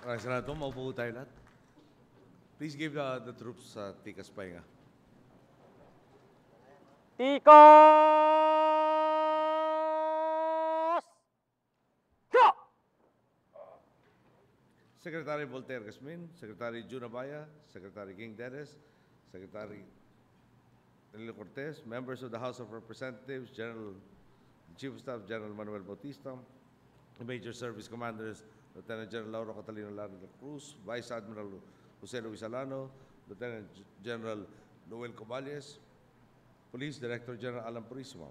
Maraming salamat po. Maupo po tayo lahat. Please give the troops tikas pahinga. Tikas! Go! Secretary Voltaire Gasmin, Secretary Jun Abaya, Secretary King Dennis, Secretary Danilo Cortez, members of the House of Representatives, Chief of Staff General Manuel Bautista, Major Service Commanders, Lieutenant General Lauro Catalino Lara de la Cruz, Vice Admiral Jose Luis Alano, Lieutenant General Noel Cobales, Police Director General Alan Purisimo,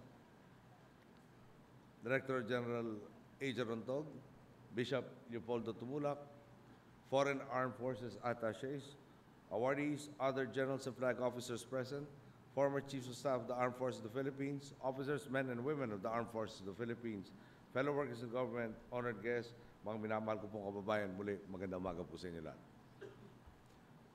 Director General Aja Rontog, Bishop Leopoldo Tumulak, Foreign Armed Forces Attaches, awardees, other generals and flag officers present, former Chiefs of Staff of the Armed Forces of the Philippines, officers, men and women of the Armed Forces of the Philippines, fellow workers in government, honored guests, mga minamahal ko pong kababayan, muli magandang umaga po sa inyo lahat.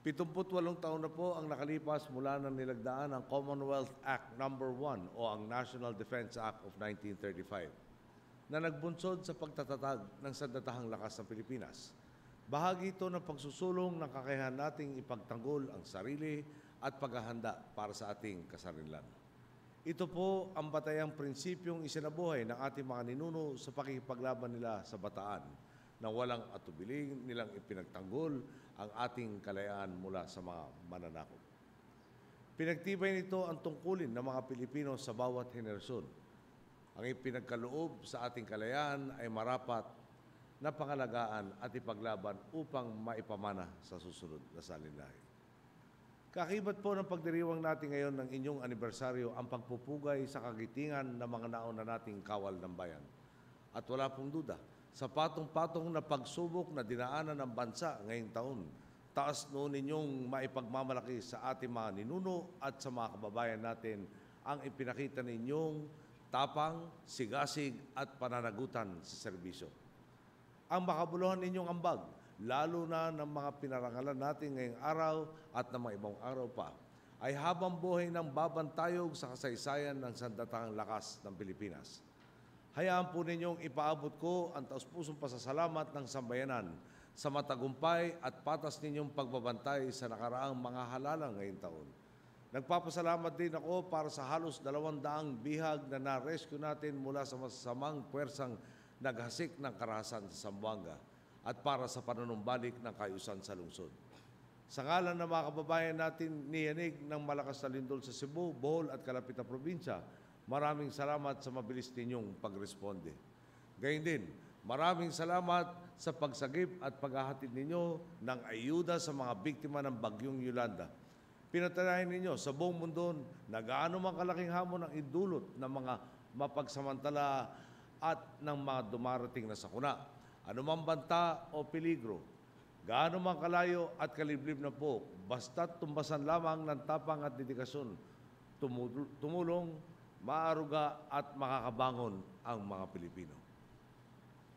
78 taon na po ang nakalipas mula nang nilagdaan ang Commonwealth Act No. 1 o ang National Defense Act of 1935 na nagbunsod sa pagtatatag ng sandatahang lakas ng Pilipinas. Bahagi ito ng pagsusulong ng kakayahan nating ipagtanggol ang sarili at paghahanda para sa ating kasarinlan. Ito po ang batayang prinsipyong isinabuhay ng ating mga ninuno sa pakikipaglaban nila sa bataan na walang atubiling nilang ipinagtanggol ang ating kalayaan mula sa mga mananakop. Pinagtibay nito ang tungkulin ng mga Pilipino sa bawat henerasyon. Ang ipinagkaloob sa ating kalayaan ay marapat na pangalagaan at ipaglaban upang maipamana sa susunod na salinlahi. Kakibat po ng pagdiriwang natin ngayon ng inyong anibersaryo ang pagpupugay sa kagitingan ng mga nauna nating kawal ng bayan. At wala pong duda, sa patong-patong na pagsubok na dinaanan ng bansa ngayong taon, taas noon ninyong maipagmamalaki sa ating mga ninuno at sa mga kababayan natin ang ipinakita ninyong tapang, sigasig at pananagutan sa serbisyo. Ang makabuluhan ninyong ambag, lalo na ng mga pinarangalan natin ngayong araw at ng mga ibang araw pa, ay habang buhay ng babantayog sa kasaysayan ng sandatahang lakas ng Pilipinas. Hayaan po ninyong ipaabot ko ang taus-pusong pasasalamat ng sambayanan sa matagumpay at patas ninyong pagbabantay sa nakaraang mga halalang ngayong taon. Nagpapasalamat din ako para sa halos 200 bihag na na-rescue natin mula sa masasamang puwersang naghasik ng karahasan sa Zamboanga at para sa panunumbalik ng kaayusan sa lungsod. Sa ngalan ng mga kababayan natin niyanig ng malakas na lindol sa Cebu, Bohol at kalapit na probinsya, maraming salamat sa mabilis ninyong pagresponde. Gayun din, maraming salamat sa pagsagip at paghahatid ninyo ng ayuda sa mga biktima ng Bagyong Yolanda. Pinatunayan ninyo sa buong mundo na gaano man kalaking hamon ang idulot ng mga mapagsamantala at ng mga dumarating na sakuna, anumang banta o peligro, gaano man kalayo at kaliblib na po, basta't tumbasan lamang ng tapang at dedikasyon, tumulong, maaruga at makakabangon ang mga Pilipino.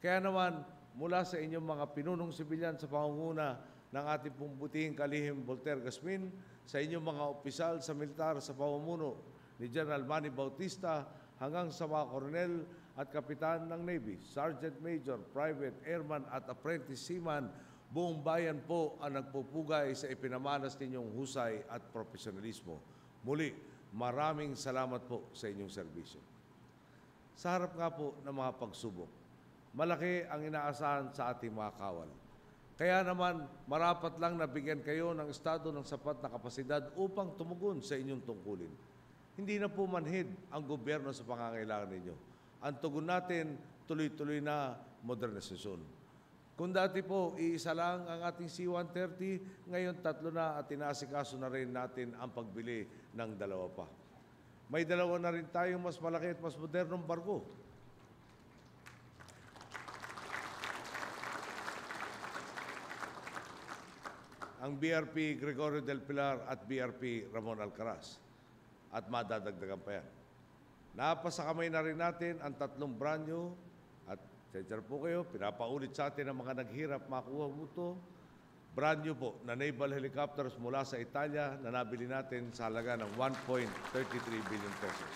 Kaya naman, mula sa inyong mga pinunong sibilyan sa pangunguna ng ating pong butihing kalihim Voltaire Gasmin, sa inyong mga opisyal sa militar sa pamumuno ni General Manny Bautista, hanggang sa mga koronel at kapitan ng Navy, Sergeant Major, Private, Airman at Apprentice Seaman, buong bayan po ang nagpupugay sa ipinamalas ninyong husay at profesionalismo. Muli, maraming salamat po sa inyong serbisyo. Sa harap nga po ng mga pagsubok, malaki ang inaasahan sa ating mga kawal. Kaya naman, marapat lang na bigyan kayo ng estado ng sapat na kapasidad upang tumugon sa inyong tungkulin. Hindi na po manhid ang gobyerno sa pangangailangan ninyo. Ang tugon natin, tuloy-tuloy na modernisasyon. Kung dati po, iisa lang ang ating C-130, ngayon 3 na at inaasikaso na rin natin ang pagbili ng 2 pa. May 2 na rin tayong mas malaki at mas modernong barko. Ang BRP Gregorio del Pilar at BRP Ramon Alcaraz. At madadagdagan pa yan. Napasa kamay na rin natin ang 3 brand new at sensor po kayo, pinapaulit sa atin ang mga naghirap makuha mo ito. Brand new po na naval helicopters mula sa Italia na nabili natin sa halaga ng 1.33 billion pesos.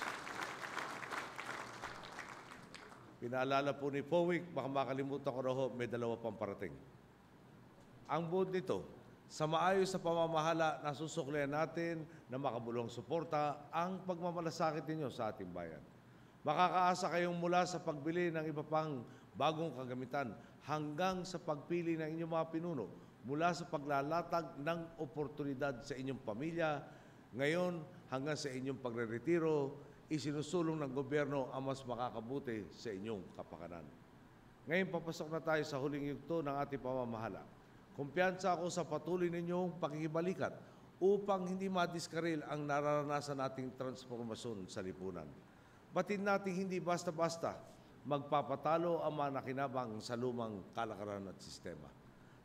Pinaalala po ni Powick, baka makalimutan ko raw, may 2 pang parating. Ang buod nito, sa maayos na pamamahala na susuklian natin na makabulong suporta ang pagmamalasakit ninyo sa ating bayan. Makakaasa kayong mula sa pagbili ng iba pang bagong kagamitan hanggang sa pagpili ng inyong mga pinuno, mula sa paglalatag ng oportunidad sa inyong pamilya, ngayon hanggang sa inyong pagreretiro, isinusulong ng gobyerno ang mas makakabuti sa inyong kapakanan. Ngayon papasok na tayo sa huling yugto ng ating pamamahala. Kumpiyansa ako sa patuloy ninyong pakikibalikat upang hindi madiskaril ang nararanasan nating transformasyon sa lipunan. Batid natin hindi basta-basta magpapatalo ang mga nakinabang sa lumang kalakaran at sistema.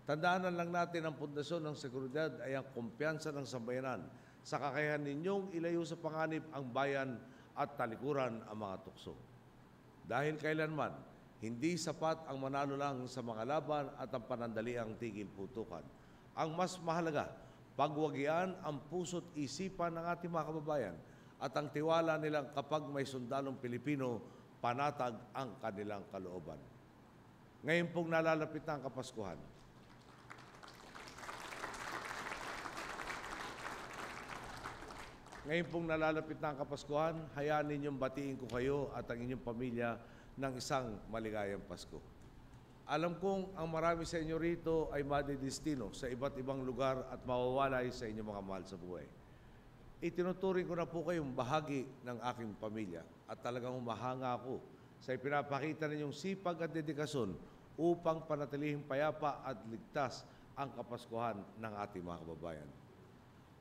Tandaanan lang natin ang pundasyon ng seguridad ay ang kumpiyansa ng sambayanan sa kakayahan ninyong ilayo sa panganib ang bayan at talikuran ang mga tukso. Dahil kailanman, hindi sapat ang manalo lang sa mga laban at ang panandaliang tigil putukan. Ang mas mahalaga, pagwagian ang puso't isipan ng ating mga kababayan at ang tiwala nilang kapag may sundalong Pilipino, panatag ang kanilang kalooban. Ngayon pong nalalapit na ang Kapaskuhan. Ngayon pong nalalapit na ang Kapaskuhan, hayaan ninyong batiin ko kayo at ang inyong pamilya ng isang maligayang Pasko. Alam kong ang marami sa inyo rito ay madidestino sa iba't ibang lugar at mawawalay sa inyong mga mahal sa buhay. Itinuturing ko na po kayong bahagi ng aking pamilya at talagang humahanga ako sa ipinapakita ninyong sipag at dedikasyon upang panatilihing payapa at ligtas ang Kapaskuhan ng ating mga kababayan.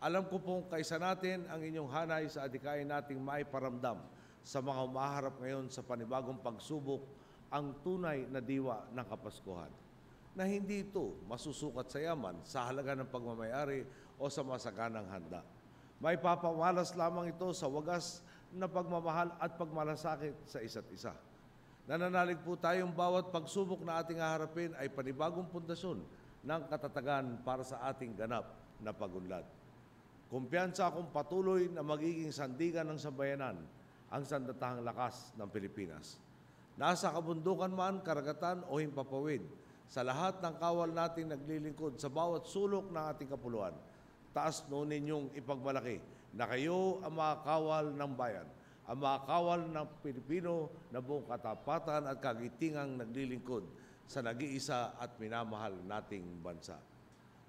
Alam ko pong kaisa natin ang inyong hanay sa adikain nating maiparamdam sa mga umaharap ngayon sa panibagong pagsubok ang tunay na diwa ng Kapaskuhan, na hindi ito masusukat sa yaman, sa halaga ng pagmamayari o sa masaganang handa. May papamalas lamang ito sa wagas na pagmamahal at pagmalasakit sa isa't isa. Nananalig po tayong bawat pagsubok na ating haharapin ay panibagong pundasyon ng katatagan para sa ating ganap na pagunlad. Kumpiyansa akong patuloy na magiging sandigan ng sambayanan ang sandatahang lakas ng Pilipinas. Nasa kabundukan man, karagatan o himpapawid, sa lahat ng kawal nating naglilingkod sa bawat sulok ng ating kapuluan, taas noon ninyong ipagmalaki na kayo ang mga kawal ng bayan, ang mga kawal ng Pilipino na buong katapatan at kagitingang naglilingkod sa nag-iisa at minamahal nating bansa.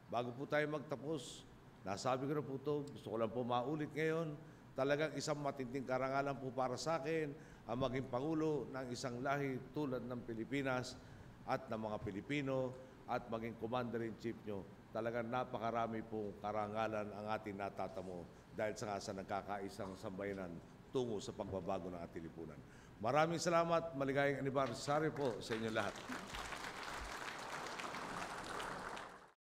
Bago po tayo magtapos, nasabi ko na po ito, gusto ko lang po maulit ngayon, talagang isang matinding karangalan po para sa akin ang maging Pangulo ng isang lahi tulad ng Pilipinas at ng mga Pilipino at maging Commander-in-Chief nyo. Talagang napakarami pong karangalan ang ating natatamo dahil sa nagkakaisang sambayanan tungo sa pagbabago ng ating lipunan. Maraming salamat, maligayang anibersaryo po sa inyo lahat.